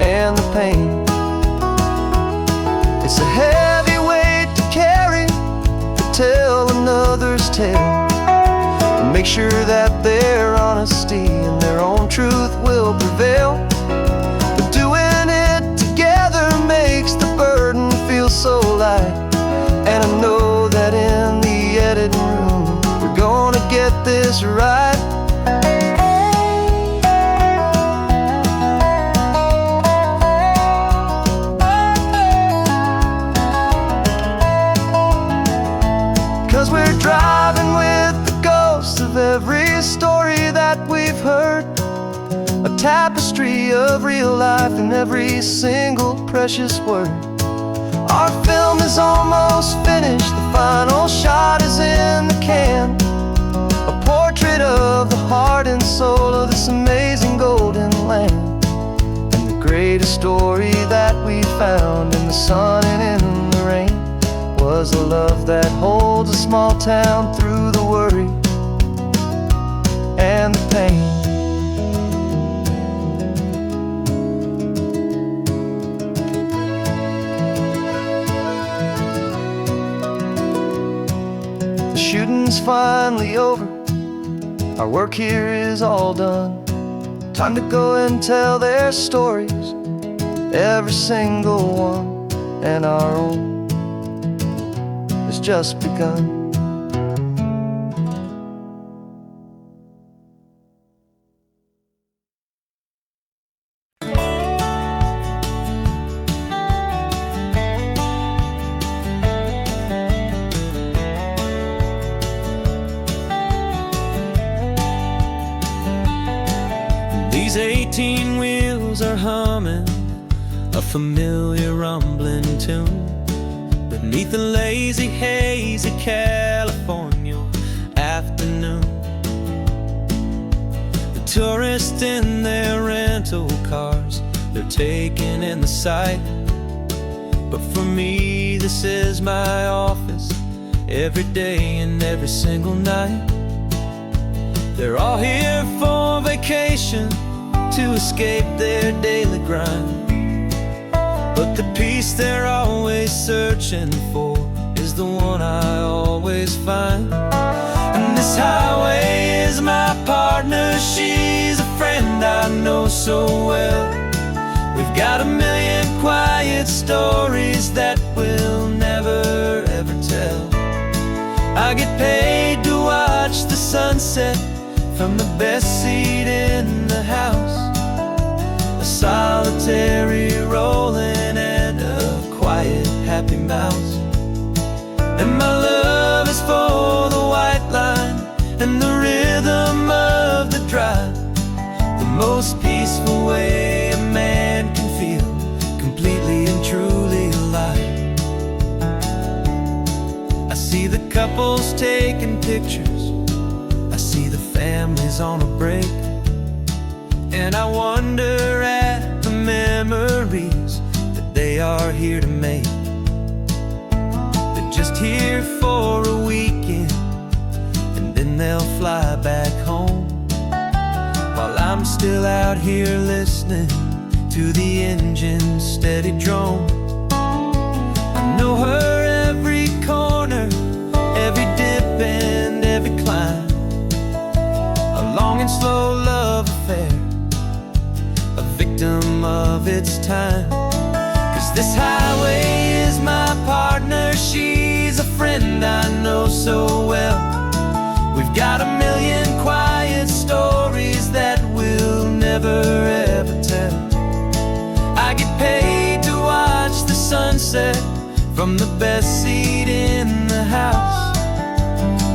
and the pain. It's a heavy weight to carry, to tell another's tale, and make sure that their honesty and their own truth will prevail. But doing it together makes the burden feel so light, and I know that in the editing room we're gonna get this right. 'Cause we're driving with the ghosts of every story that we've heard, a tapestry of real life in every single precious word. Our film is almost finished, the final shot is in the can, a portrait of the heart and soul of this amazing golden land. And the great greatest story that we found in the sun and in the rain was a love that holds a small town through the worry and the pain. The shooting's finally over, our work here is all done. Time to go and tell their stories, every single one, and our own has just begun. These 18 wheels are humming a familiar rumbling tune beneath the lazy haze of California afternoon. The tourists in their rental cars, they're taking in the sight. But for me, this is my office, every day and every single night. They're all here for vacation, to escape their daily grind. But the peace they're always searching for is the one I always find. And this highway is my partner, she's a friend I know so well. We've got a million quiet stories that we'll never ever tell. I get paid to watch the sunset from the best seat in the house, a solitary rolling and a quiet happy mouse. And my love is for the white line and the rhythm of the drive, the most peaceful way a man can feel completely and truly alive. I see the couples taking pictures, I see the families on a break, and I wonder at the memories that they are here to make. They're just here for a weekend, and then they'll fly back home, while I'm still out here listening to the engine's steady drone. I know her every corner, every dip and every climb, a long and slow love affair, a victim of its time. 'Cause this highway is my partner, she's a friend I know so well. We've got a million quiet stories that we'll never ever tell. I get paid to watch the sunset from the best seat in the house,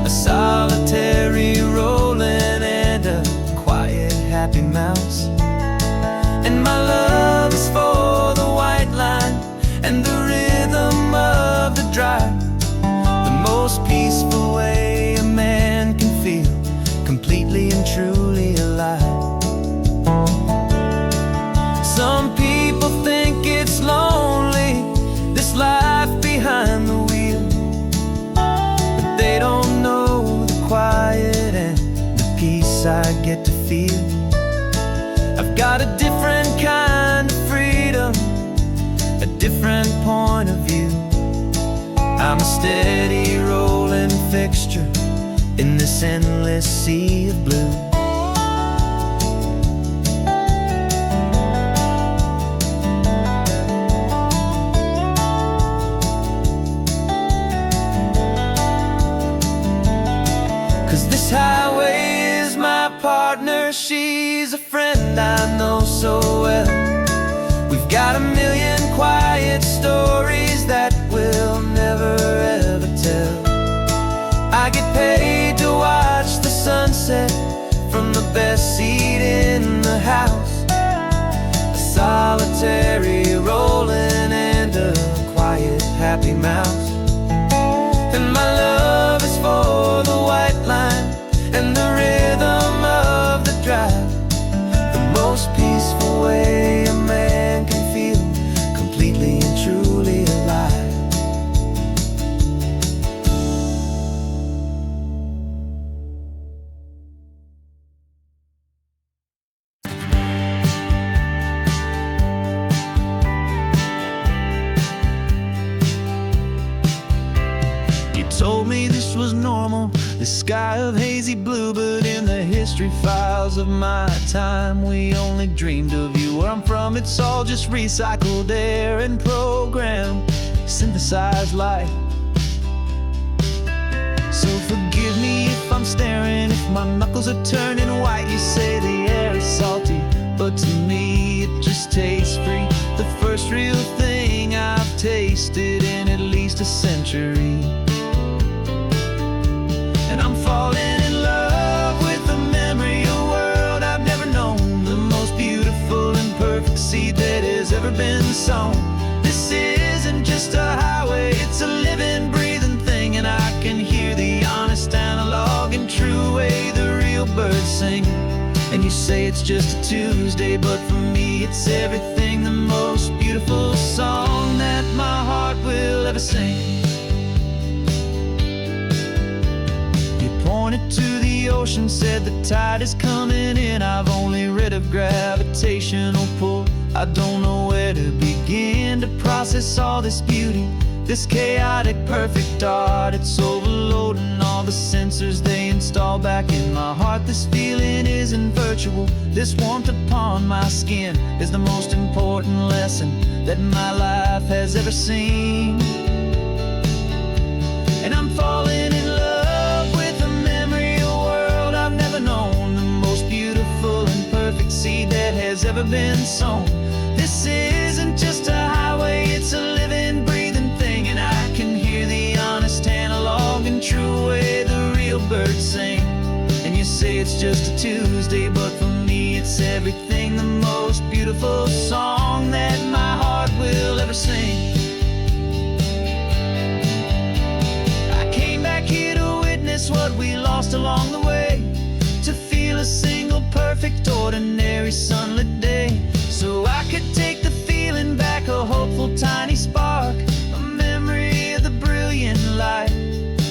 a solitary rolling and a quiet happy mouse. And my love is for the white line and the rhythm of the drive, the most peaceful way a man can feel completely and truly alive. Some people think it's lonely, this life behind the wheel, but they don't know the quiet and the peace I get to feel. I've got a different kind of freedom, a different point of view. I'm a steady rolling fixture in this endless sea of blue. This highway is my partner, she's a friend I know so well. We've got a million quiet stories that we'll never ever tell. I get paid to watch the sunset from the best seat in the house, a solitary rolling and a quiet happy mouse. And my love is for the white line and the rhythm of the drive, the most peaceful way a man can told me this was normal, this sky of hazy blue. But in the history files of my time, we only dreamed of you. Where I'm from, it's all just recycled air and programmed, synthesized light. So forgive me if I'm staring, if my knuckles are turning white. You say the air is salty, but to me it just tastes free. The first real thing I've tasted in at least a century. And I'm falling in love with the memory of a world I've never known, the most beautiful and perfect seed that has ever been sown. This isn't just a highway, it's a living, breathing thing. And I can hear the honest, analog, and true way the real birds sing. And you say it's just a Tuesday, but for me it's everything, the most beautiful song that my heart will ever sing. You pointed to the ocean, said the tide is coming in. I've only read of gravitational pull. I don't know where to begin to process all this beauty, this chaotic, perfect art. It's overloading all the sensors they install back in my heart. This feeling isn't virtual, this warmth upon my skin is the most important lesson that my life has ever seen. And I'm falling in love with the memory of a world I've never known, the most beautiful and perfect seed that has ever been sown. This isn't just a highway, it's a living, breathing thing. And I can hear the honest, analog, and true way the real birds sing. And you say it's just a Tuesday, but for me it's everything, the most beautiful song that my heart will ever sing. I came back here to witness what we lost along the way, to feel a single perfect, ordinary, sunlit day, so I could take the feeling back, a hopeful tiny spark, a memory of the brilliant light,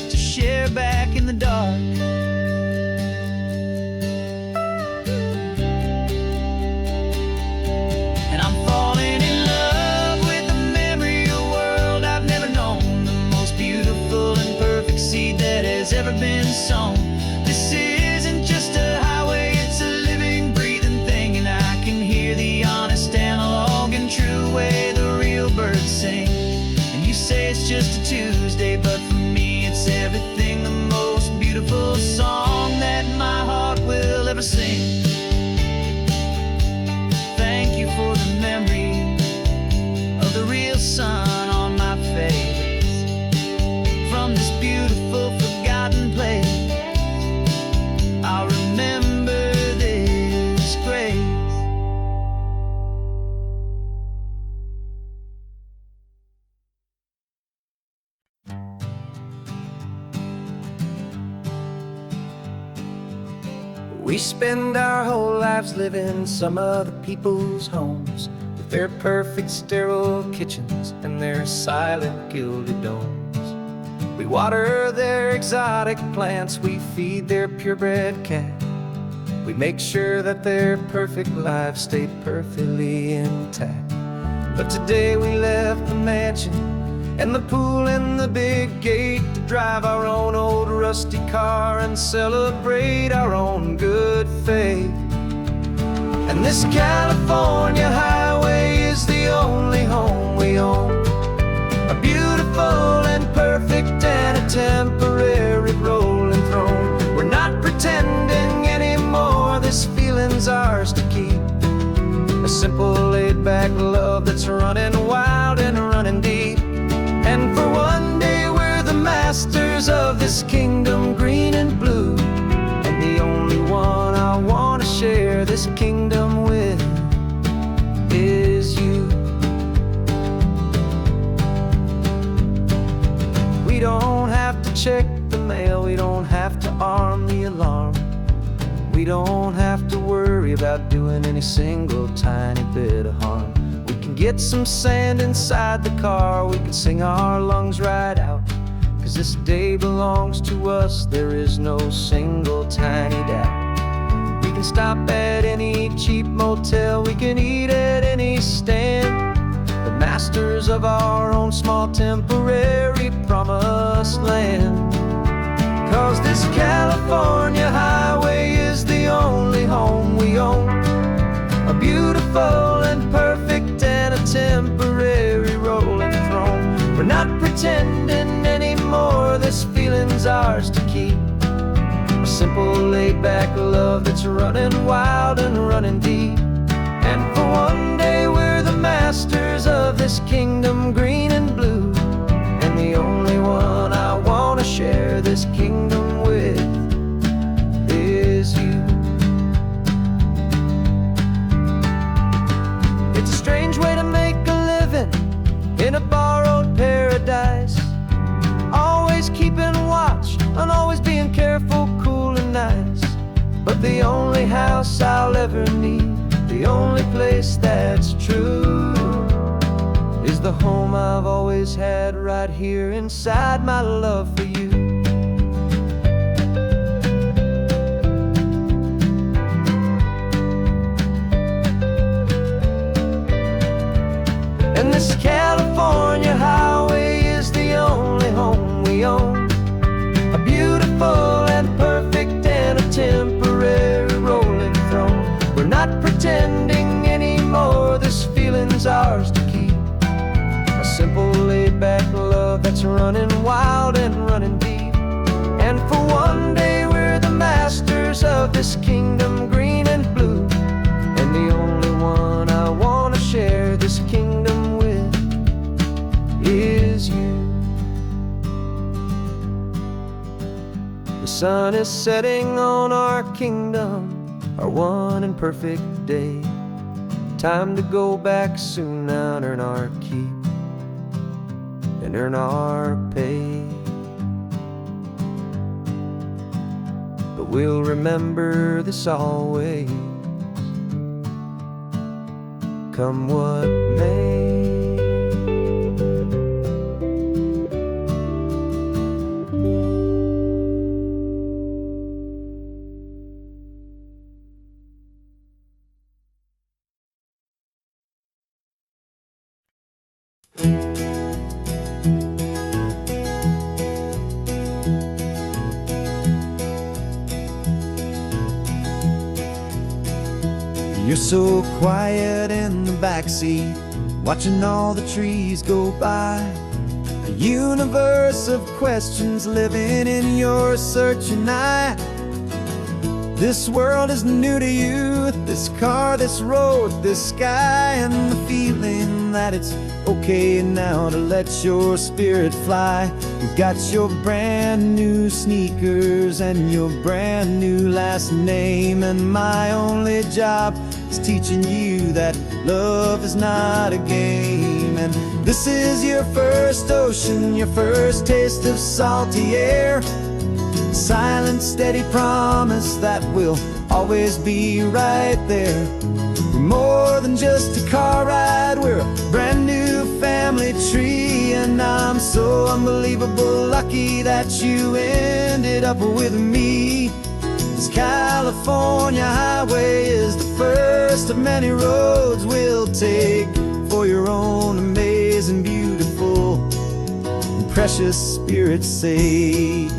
to share back in the dark. And I'm falling in love with the memory of a world I've never known, the most beautiful and perfect seed that has ever been sown. This isn't just a highway, it's a living, breathing thing. And I can hear the honest, analog, and true way the real birds sing. And you say it's just a Tuesday, but for me it's everything, the most beautiful song that my heart will ever sing. Thank you for the memory of the real sun on my face, from this beautiful, forgotten place. I'll remember this grace. We spend our whole lives living some other people's homes, with their perfect sterile kitchens and their silent gilded domes. We water their exotic plants, we feed their purebred cat. We make sure that their perfect lives stay perfectly intact. But today we left the mansion and the pool and the big gate to drive our own old rusty car and celebrate our own good faith. And this California highway is the only home we own, a beautiful and perfect and a temporary rolling throne. We're not pretending anymore, this feeling's ours to keep, a simple laid-back love that's running wild and running deep. And for one day we're the masters of this kingdom, green and blue, and the only one I want to share this kingdom with is you. We don't have to check the mail, we don't have to arm the alarm, we don't have to worry about doing any single tiny bit of harm. We can get some sand inside the car, we can sing our lungs right out, 'cause this day belongs to us, there is no single tiny doubt. We can stop at any cheap motel, we can eat at any stand, the masters of our own small temporary promised land. this California highway is the only home we own. A beautiful and perfect and a temporary rolling throne. We're not pretending anymore, this feeling's ours to keep. A simple laid-back love that's running wild and running deep. And for one day we're the masters of this kingdom green and blue. And the only one I want to share this kingdom with is you. It's a strange way to make a living in a borrowed paradise. Always keeping watch and always being careful, cool and nice. But the only house I'll ever need, the only place that's true, is the home I've always had right here inside my love for you. And this California highway is the only home we own. A beautiful and perfect and a temporary rolling throne. We're not pretending anymore, this feeling's ours to keep. A simple laid-back love that's running wild and running deep. And for one day we're the masters of this kingdom green and blue. And the only one I want to share this kingdom with is you. The sun is setting on our kingdom, our one and perfect day. Time to go back soon now and earn our keep and earn our pay. But we'll remember this always, come what may. You're so quiet in the backseat, watching all the trees go by. A universe of questions living in your searching eye. This world is new to you, this car, this road, this sky, and the feeling that it's okay now to let your spirit fly. You've got your brand new sneakers and your brand new last name, and my only job is teaching you that love is not a game. And this is your first ocean, your first taste of salty air. Silent, steady promise that we'll always be right there. We're more than just a car ride, we're a brand new family tree. And I'm so unbelievable lucky that you ended up with me. This California highway is the first of many roads we'll take for your own amazing, beautiful, and precious spirit's sake.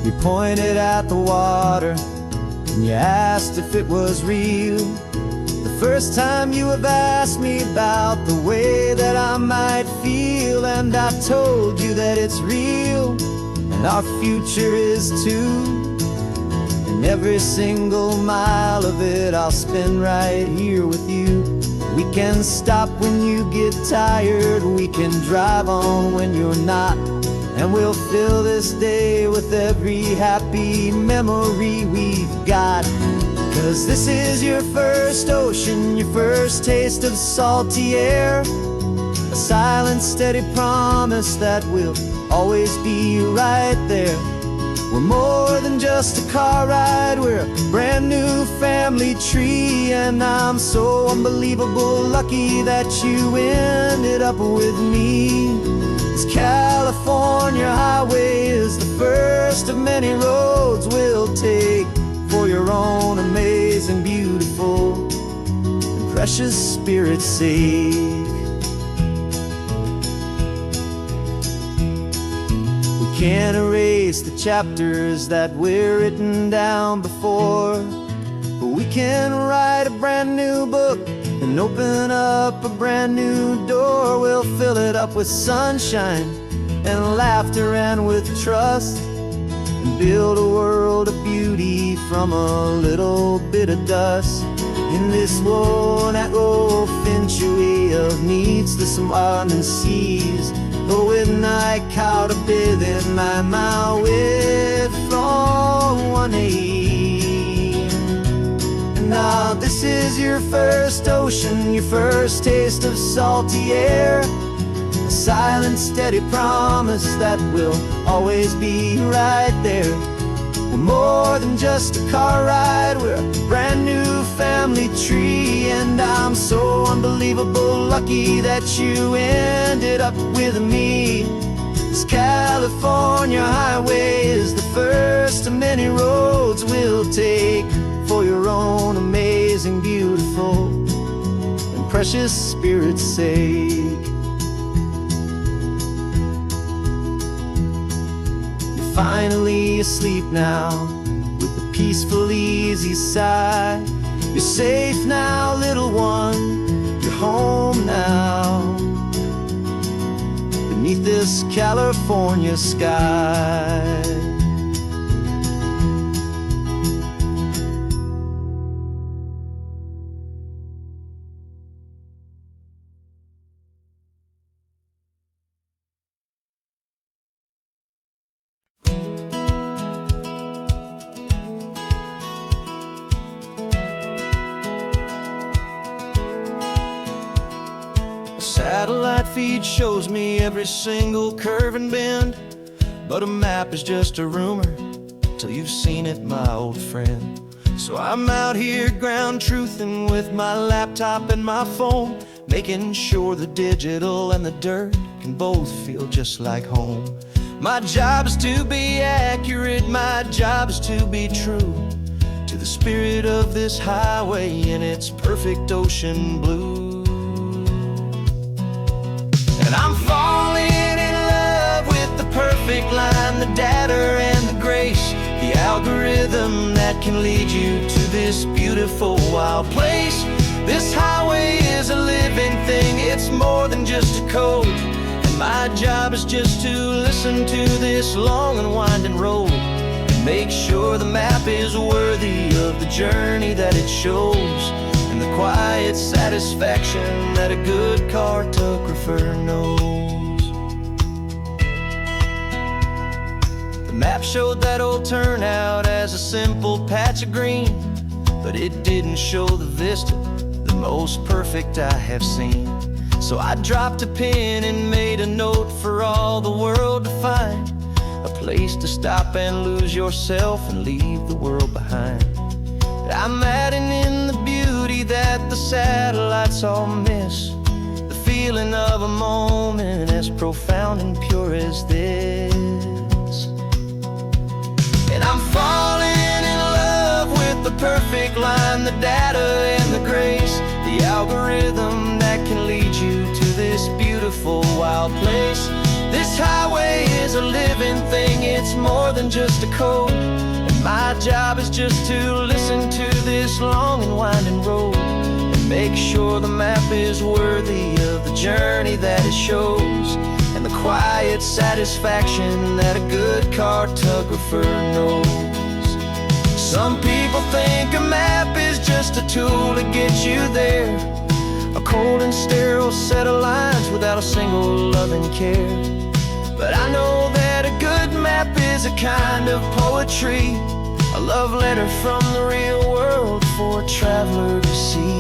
You pointed at the water and you asked if it was real. The first time you have asked me about the way that I might feel, and I told you that it's real and our future is too. And every single mile of it I'll spend right here with you. We can stop when you get tired, we can drive on when you're not. And we'll fill this day with every happy memory we've got. 'Cause this is your first ocean, your first taste of salty air. A silent, steady promise that we'll always be right there. We're more than just a car ride, we're a brand new family tree. And I'm so unbelievable lucky that you ended up with me. This California highway is the first of many roads we'll take for your own amazing, beautiful, and precious spirit's sake. can't erase the chapters that we're written down before, but we can write a brand new book and open up a brand new door. We'll fill it up with sunshine and laughter and with trust, and build a world of beauty from a little bit of dust. In this world finchwy of needs the smarten seas, og when I caught a bit in my mouth with from one knee. Now this is your first ocean, your first taste of salty air, a silent steady promise that we'll always be right there. We're more than just a car ride, we're a brand new family tree, and I'm so unbelievable lucky that you ended up with me. This California highway is the first of many roads we'll take for your own amazing, beautiful, and precious spirit's sake. Finally asleep now, with a peaceful, easy sigh. You're safe now, little one, you're home now, beneath this California sky. Satellite feed shows me every single curve and bend, but a map is just a rumor till you've seen it, my old friend. So I'm out here ground truthing with my laptop and my phone, making sure the digital and the dirt can both feel just like home. My job is to be accurate, my job is to be true to the spirit of this highway in its perfect ocean blue. And I'm falling in love with the perfect line, the data and the grace, the algorithm that can lead you to this beautiful wild place. This highway is a living thing, it's more than just a code, and my job is just to listen to this long and winding road and make sure the map is worthy of the journey that it shows, and the quiet satisfaction that a good cartographer knows. The map showed that old turnout as a simple patch of green, but it didn't show the vista, the most perfect I have seen. So I dropped a pin and made a note for all the world to find, a place to stop and lose yourself and leave the world behind. I'm adding in the beauty that the satellites all miss, the feeling of a moment as profound and pure as this. And I'm falling in love with the perfect line, the data and the grace, the algorithm that can lead you to this beautiful wild place. This highway is a living thing, it's more than just a code, and my job is just to listen to this long and winding road and make sure the map is worthy of the journey that it shows, and the quiet satisfaction that a good cartographer knows. Some people think a map is just a tool to get you there, a cold and sterile set of lines without a single loving care. But I know that a good map is a kind of poetry, a love letter from the real world for a traveler to see.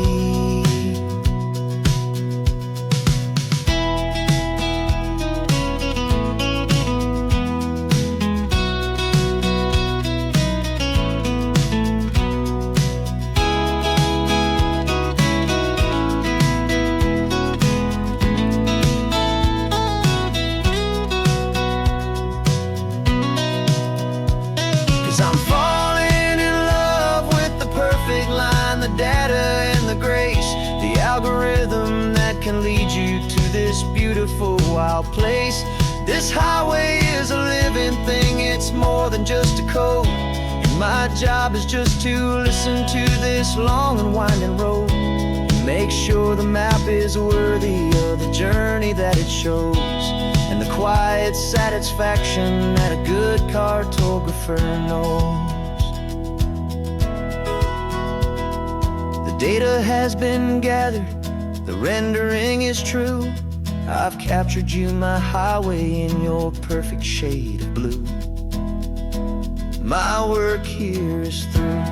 I'm falling in love with the perfect line, the data and the grace, the algorithm that can lead you to this beautiful wild place. This highway is a living thing, it's more than just a code. And my job is just to listen to this long and winding road, and make sure the map is worthy of the journey that it shows, and the quiet satisfaction that a good cartographer knows. The data has been gathered, the rendering is true. I've captured you, my highway, in your perfect shade of blue. My work here is through.